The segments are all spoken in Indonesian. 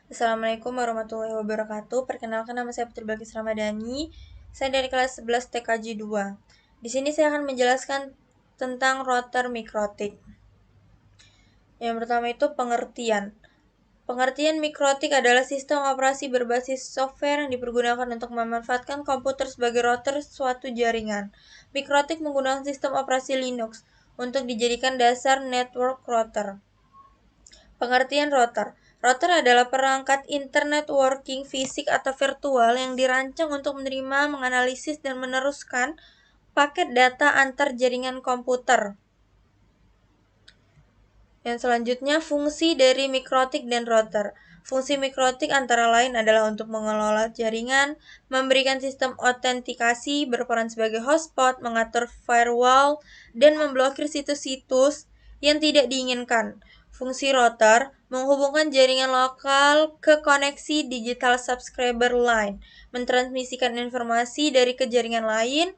Assalamualaikum warahmatullahi wabarakatuh. Perkenalkan, nama saya Putri Balkis Ramadhani. Saya dari kelas 11 TKJ 2. Di sini saya akan menjelaskan tentang router mikrotik. Yang pertama itu pengertian. Pengertian mikrotik adalah sistem operasi berbasis software yang dipergunakan untuk memanfaatkan komputer sebagai router suatu jaringan. Mikrotik menggunakan sistem operasi Linux untuk dijadikan dasar network router. Pengertian router. Router adalah perangkat internet working fisik atau virtual yang dirancang untuk menerima, menganalisis, dan meneruskan paket data antar jaringan komputer. Yang selanjutnya, fungsi dari mikrotik dan router. Fungsi mikrotik antara lain adalah untuk mengelola jaringan, memberikan sistem autentikasi, berperan sebagai hotspot, mengatur firewall, dan memblokir situs-situs yang tidak diinginkan. Fungsi router menghubungkan jaringan lokal ke koneksi digital subscriber line, mentransmisikan informasi dari ke jaringan lain,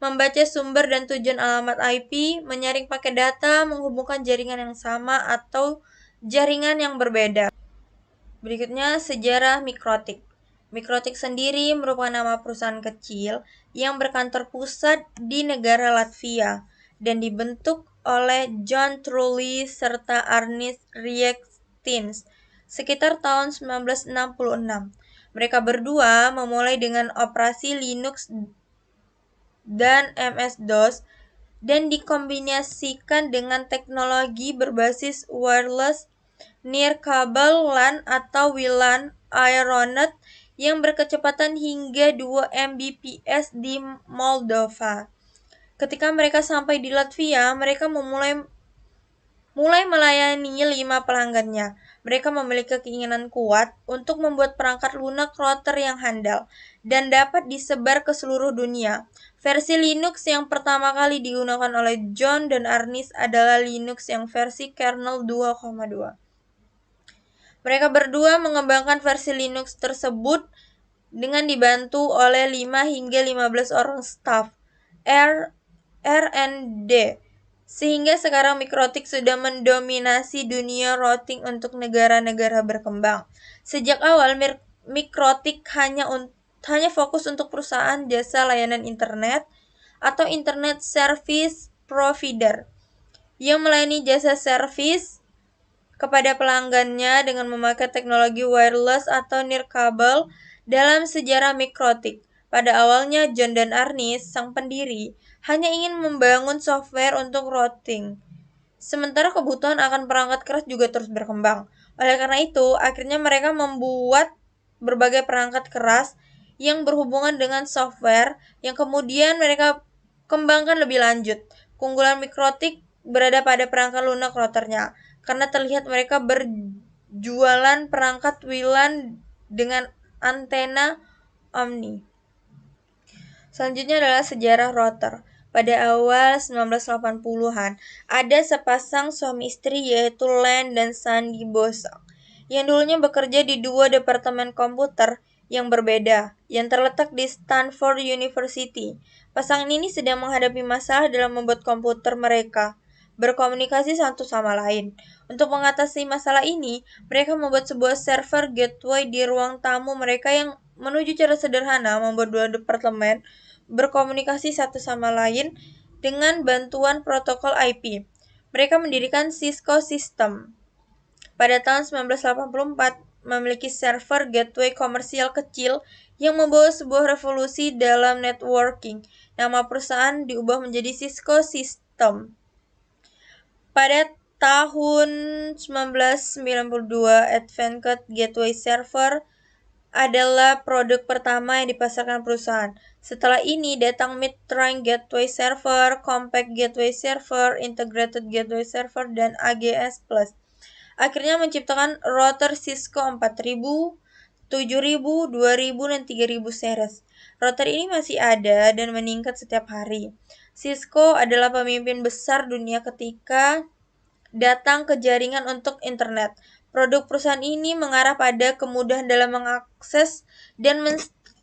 membaca sumber dan tujuan alamat IP, menyaring paket data, menghubungkan jaringan yang sama atau jaringan yang berbeda. Berikutnya, sejarah mikrotik. Mikrotik sendiri merupakan nama perusahaan kecil yang berkantor pusat di negara Latvia dan dibentuk oleh John Trulli serta Arnis Riekstins sekitar tahun 1966. Mereka berdua memulai dengan operasi Linux dan MS-DOS dan dikombinasikan dengan teknologi berbasis wireless nirkabel LAN atau WLAN Aeronet yang berkecepatan hingga 2 Mbps di Moldova. Ketika mereka sampai di Latvia, mereka mulai melayani 5 pelanggannya. Mereka memiliki keinginan kuat untuk membuat perangkat lunak router yang handal dan dapat disebar ke seluruh dunia. Versi Linux yang pertama kali digunakan oleh John dan Arnis adalah Linux yang versi kernel 2,2. Mereka berdua mengembangkan versi Linux tersebut dengan dibantu oleh 5 hingga 15 orang staf R&D. Sehingga sekarang mikrotik sudah mendominasi dunia routing untuk negara-negara berkembang. Sejak awal mikrotik hanya fokus untuk perusahaan jasa layanan internet atau internet service provider yang melayani jasa service kepada pelanggannya dengan memakai teknologi wireless atau nirkabel. Dalam sejarah mikrotik, pada awalnya John dan Arnis, sang pendiri, hanya ingin membangun software untuk routing. Sementara kebutuhan akan perangkat keras juga terus berkembang. Oleh karena itu, akhirnya mereka membuat berbagai perangkat keras yang berhubungan dengan software yang kemudian mereka kembangkan lebih lanjut. Keunggulan mikrotik berada pada perangkat lunak routernya, karena terlihat mereka berjualan perangkat WLAN dengan antena Omni. Selanjutnya adalah sejarah router. Pada awal 1980-an, ada sepasang suami istri yaitu Len dan Sandy Bosak, yang dulunya bekerja di 2 departemen komputer yang berbeda, yang terletak di Stanford University. Pasangan ini sedang menghadapi masalah dalam membuat komputer mereka berkomunikasi satu sama lain. Untuk mengatasi masalah ini, mereka membuat sebuah server gateway di ruang tamu mereka yang menuju cara sederhana membuat 2 departemen berkomunikasi satu sama lain dengan bantuan protokol IP. Mereka mendirikan Cisco System. Pada tahun 1984, memiliki server gateway komersial kecil yang membawa sebuah revolusi dalam networking. Nama perusahaan diubah menjadi Cisco System. Pada tahun 1992, Advanced Gateway Server adalah produk pertama yang dipasarkan perusahaan. Setelah ini datang Mid-Range Gateway Server, Compact Gateway Server, Integrated Gateway Server, dan AGS+. Akhirnya menciptakan router Cisco 4000, 7000, 2000, dan 3000 series. Router ini masih ada dan meningkat setiap hari. Cisco adalah pemimpin besar dunia ketika datang ke jaringan untuk internet. Produk perusahaan ini mengarah pada kemudahan dalam mengakses dan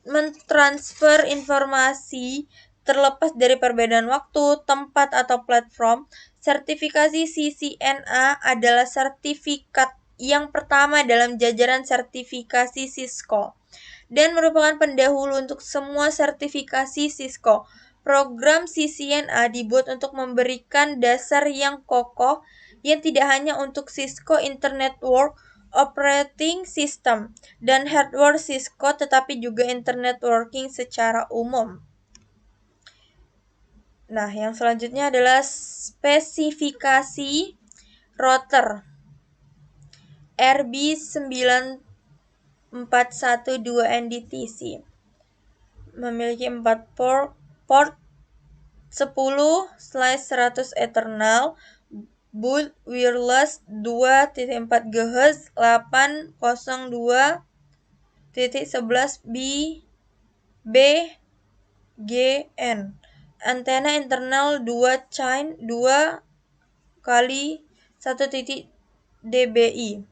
mentransfer informasi terlepas dari perbedaan waktu, tempat, atau platform. Sertifikasi CCNA adalah sertifikat yang pertama dalam jajaran sertifikasi Cisco dan merupakan pendahulu untuk semua sertifikasi Cisco. Program CCNA dibuat untuk memberikan dasar yang kokoh yang tidak hanya untuk Cisco Internet Network Operating System dan hardware Cisco tetapi juga Internet Working secara umum. Nah, yang selanjutnya adalah spesifikasi router RB9412NDTC. Memiliki 4 port 10/100 Ethernet, baud wireless 2.4 GHz 802.11 BGN. Antena internal 2 chain 2 kali 1 dBi.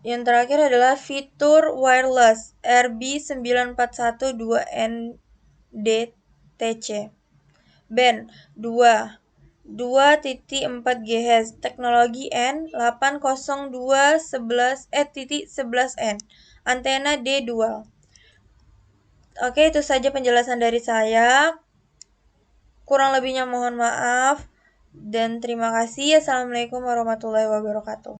Yang terakhir adalah fitur wireless RB9412NDTC. Band 2.4 GHz, teknologi N 802.11n, antena D dual. Oke, itu saja penjelasan dari saya. Kurang lebihnya mohon maaf dan terima kasih. Assalamualaikum warahmatullahi wabarakatuh.